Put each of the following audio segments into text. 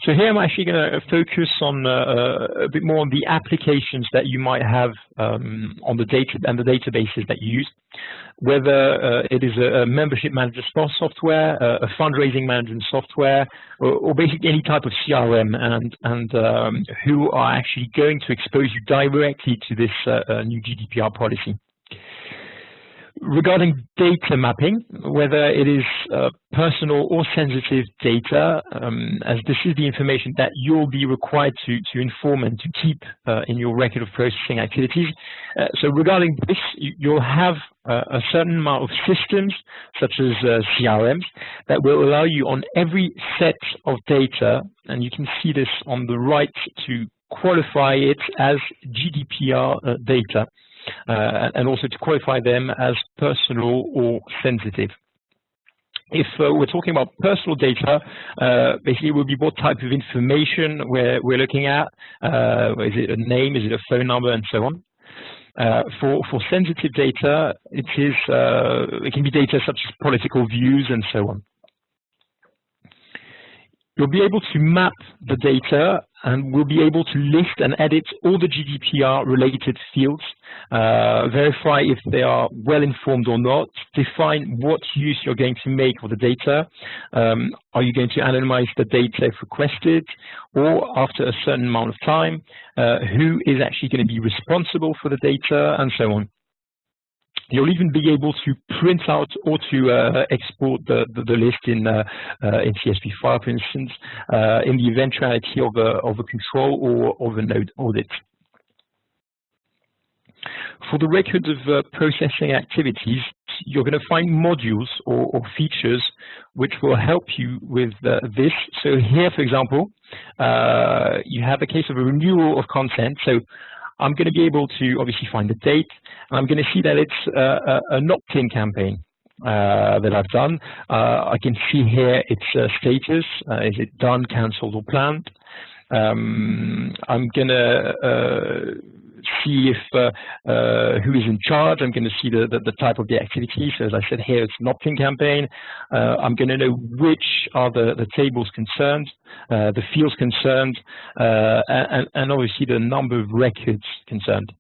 So here I'm actually going to focus on a bit more on the applications that you might have on the data and the databases that you use, whether it is a membership management software, a fundraising management software, or basically any type of CRM, and who are actually going to expose you directly to this new GDPR policy. Regarding data mapping, whether it is personal or sensitive data, as this is the information that you'll be required to inform and to keep in your record of processing activities. So regarding this, you'll have a certain amount of systems, such as CRMs, that will allow you on every set of data, and you can see this on the right, to qualify it as GDPR data. And also to qualify them as personal or sensitive. If we're talking about personal data, basically it will be what type of information we're looking at. Is it a name? Is it a phone number? And so on. For sensitive data, it can be data such as political views and so on. You'll be able to map the data, and we'll be able to list and edit all the GDPR-related fields, verify if they are well-informed or not, define what use you're going to make of the data. Are you going to anonymize the data if requested, or after a certain amount of time, who is actually going to be responsible for the data, and so on. You'll even be able to print out or to export the list in CSV file, for instance, in the eventuality of a control or of a node audit. For the record of processing activities, you're going to find modules or features which will help you with this. So here, for example, you have a case of a renewal of consent. So I'm going to be able to obviously find the date, and I'm going to see that it's an opt-in campaign that I've done. I can see here its status. Is it done, cancelled, or planned? I'm going to see if who is in charge. I'm going to see the type of the activity. So as I said here, it's an opt-in campaign. I'm going to know which are the tables concerned, the fields concerned, and obviously the number of records concerned.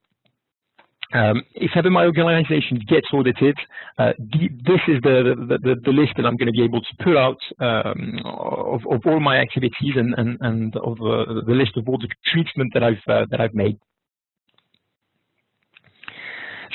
If ever my organization gets audited, this is the list that I'm going to be able to pull out of all my activities and of the list of all the treatment that I've made.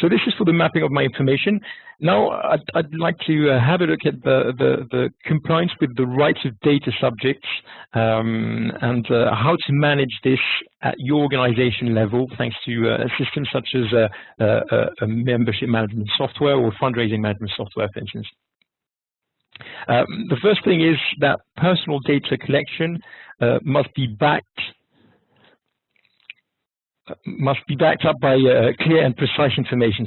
So this is for the mapping of my information. Now I'd like to have a look at the compliance with the rights of data subjects and how to manage this at your organization level, thanks to systems such as a membership management software or fundraising management software, for instance. The first thing is that personal data collection must be backed up by clear and precise information.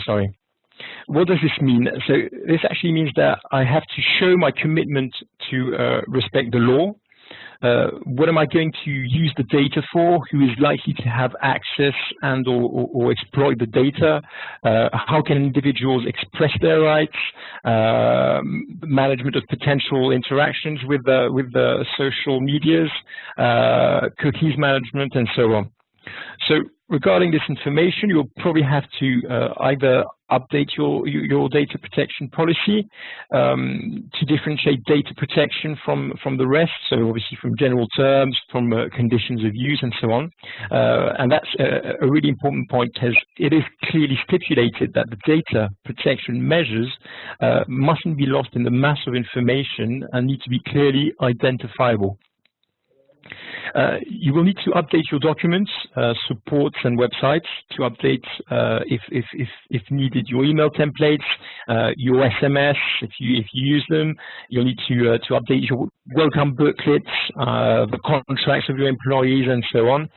What does this mean? So this actually means that I have to show my commitment to respect the law. What am I going to use the data for? Who is likely to have access and or exploit the data? How can individuals express their rights? Management of potential interactions with the social medias, cookies management, and so on. So regarding this information, you'll probably have to either update your data protection policy to differentiate data protection from the rest, so obviously from general terms, from conditions of use, and so on. And that's a really important point, as it is clearly stipulated that the data protection measures mustn't be lost in the mass of information and need to be clearly identifiable. You will need to update your documents, supports, and websites to update, if needed, your email templates, your SMS, if you use them. You'll need to update your welcome booklets, the contracts of your employees, and so on.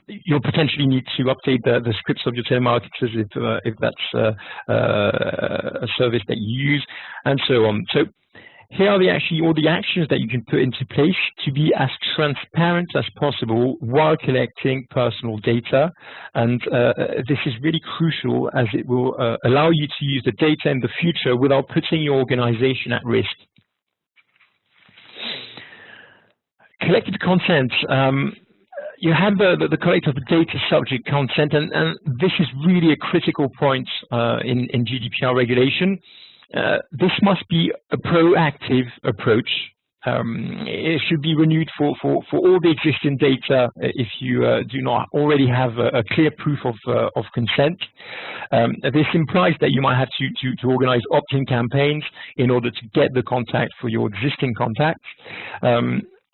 You'll potentially need to update the scripts of your telemarketers if that's a service that you use, and so on. So here are all the actions that you can put into place to be as transparent as possible while collecting personal data. And this is really crucial, as it will allow you to use the data in the future without putting your organization at risk. Collected consent. You have the collect of the data subject consent, and this is really a critical point in GDPR regulation. This must be a proactive approach. It should be renewed for all the existing data if you do not already have a clear proof of consent. This implies that you might have to organize opt-in campaigns in order to get the contact for your existing contacts.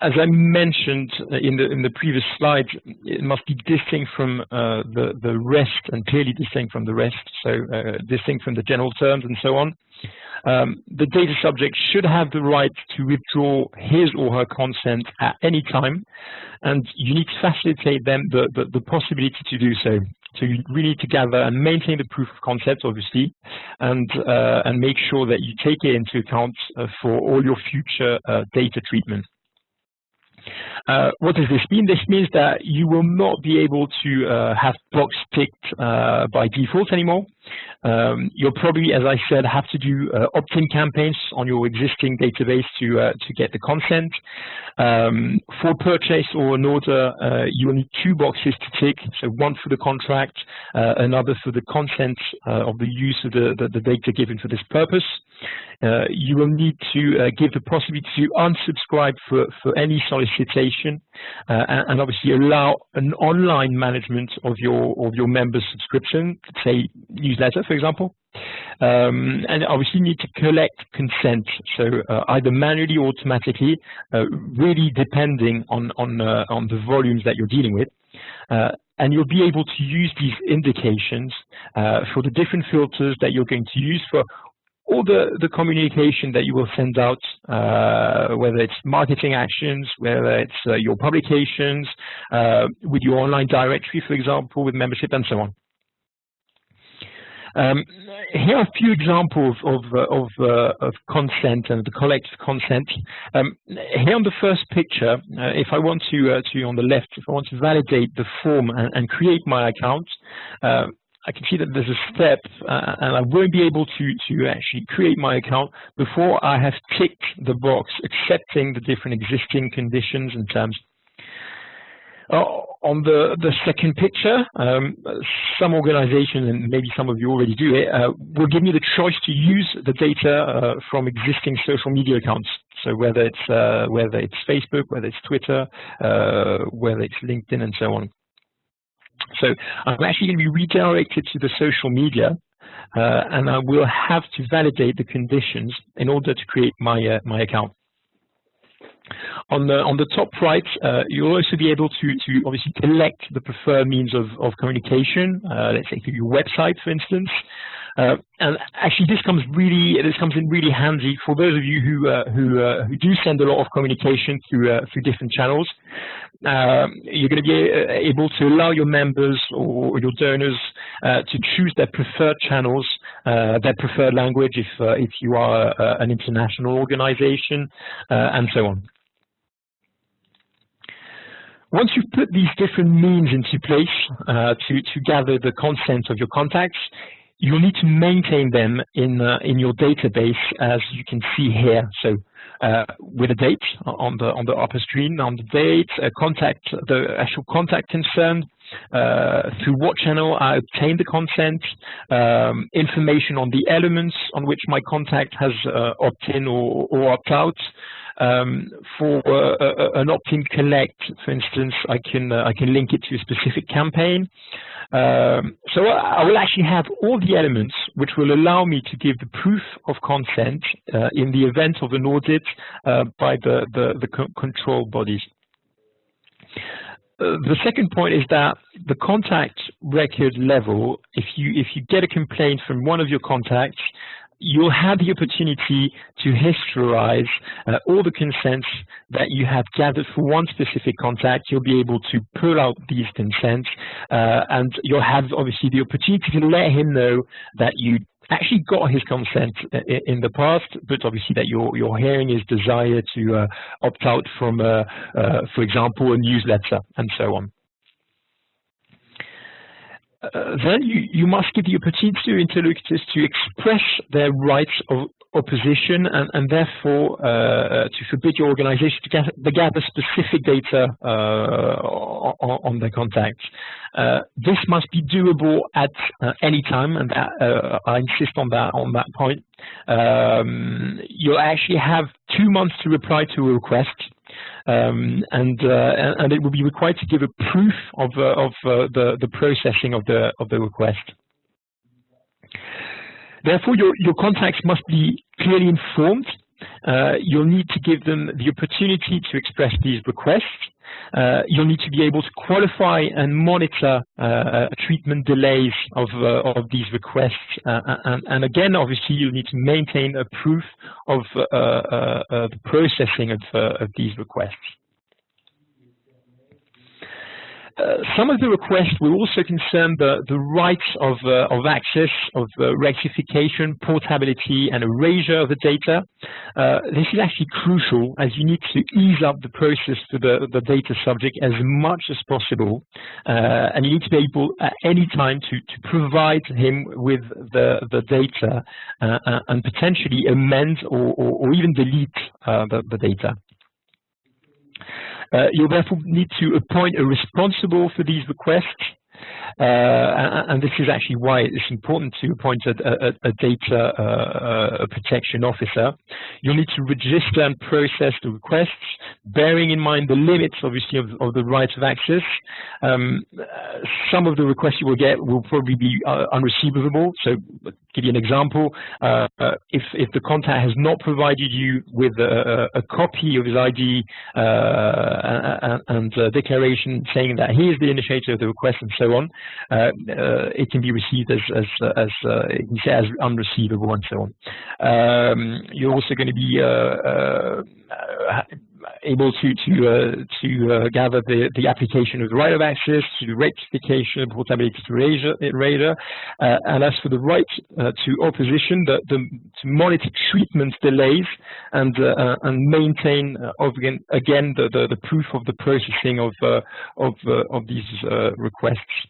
As I mentioned in the previous slide, it must be distinct from the rest, and clearly distinct from the rest, so distinct from the general terms and so on. The data subject should have the right to withdraw his or her consent at any time, and you need to facilitate them the possibility to do so. So you really need to gather and maintain the proof of concept, obviously, and make sure that you take it into account for all your future data treatment. What does this mean? This means that you will not be able to have box ticked by default anymore. You'll probably, as I said, have to do opt-in campaigns on your existing database to get the consent. For purchase or an order, you will need 2 boxes to tick, so one for the contract, another for the consent of the use of the data given for this purpose. You will need to give the possibility to unsubscribe for any solicitation, and obviously allow an online management of your members' subscription, say newsletter, for example. And obviously you need to collect consent, so either manually or automatically, really depending on the volumes that you're dealing with. And you'll be able to use these indications for the different filters that you're going to use for all the communication that you will send out, whether it's marketing actions, whether it's your publications, with your online directory, for example, with membership, and so on. Here are a few examples of consent and the collective consent. Here on the first picture, if I want to on the left, if I want to validate the form and create my account, I can see that there's a step, and I won't be able to actually create my account before I have ticked the box accepting the different existing conditions and terms. On the second picture, some organizations, and maybe some of you already do it, will give me the choice to use the data from existing social media accounts. So whether it's Facebook, whether it's Twitter, whether it's LinkedIn, and so on. So I'm actually going to be redirected to the social media, and I will have to validate the conditions in order to create my account. On the top right, you'll also be able to obviously collect the preferred means of communication, let's say through your website, for instance. And actually, this comes in really handy for those of you who do send a lot of communication through different channels. You're going to be able to allow your members or your donors to choose their preferred channels, their preferred language if you are an international organization, and so on. Once you've put these different means into place to gather the consent of your contacts, you'll need to maintain them in your database, as you can see here. So with a date on the upper screen, on the date, the actual contact concerned, through what channel I obtained the consent, information on the elements on which my contact has opt-in or opt-out. For an opt-in collect, for instance, I can link it to a specific campaign. So I will actually have all the elements which will allow me to give the proof of consent in the event of an audit by the control bodies. The second point is that the contact record level, if you get a complaint from one of your contacts, you'll have the opportunity to historize all the consents that you have gathered for one specific contact. You'll be able to pull out these consents, and you'll have obviously the opportunity to let him know that you actually got his consent in the past, but obviously that you're hearing his desire to opt out from, for example, a newsletter, and so on. Then you must give the opportunity to interlocutors to express their rights of opposition and therefore to forbid your organization to gather specific data on their contacts. This must be doable at any time, and I insist on that point. You'll actually have 2 months to reply to a request. And it will be required to give a proof of the processing of the request. Therefore, your contacts must be clearly informed. You'll need to give them the opportunity to express these requests. You'll need to be able to qualify and monitor treatment delays of these requests. And again, obviously, you'll need to maintain a proof of the processing of these requests. Some of the requests will also concern the rights of access, of rectification, portability, and erasure of the data. This is actually crucial, as you need to ease up the process for the data subject as much as possible, and you need to be able at any time to provide him with the data and potentially amend or even delete the data. You'll therefore need to appoint a responsible for these requests, and this is actually why it's important to appoint a data protection officer. You'll need to register and process the requests, bearing in mind the limits, obviously, of the rights of access. Some of the requests you will get will probably be unreceivable. So, to give you an example, if the contact has not provided you with a copy of his ID and a declaration saying that he is the initiator of the request and so on, it can be received as unreceivable and so on. You're also going to be able to gather the application of the right of access, to the rectification, portability to erasure, and as for the right to opposition, to monitor treatment delays and maintain again the proof of the processing of these requests.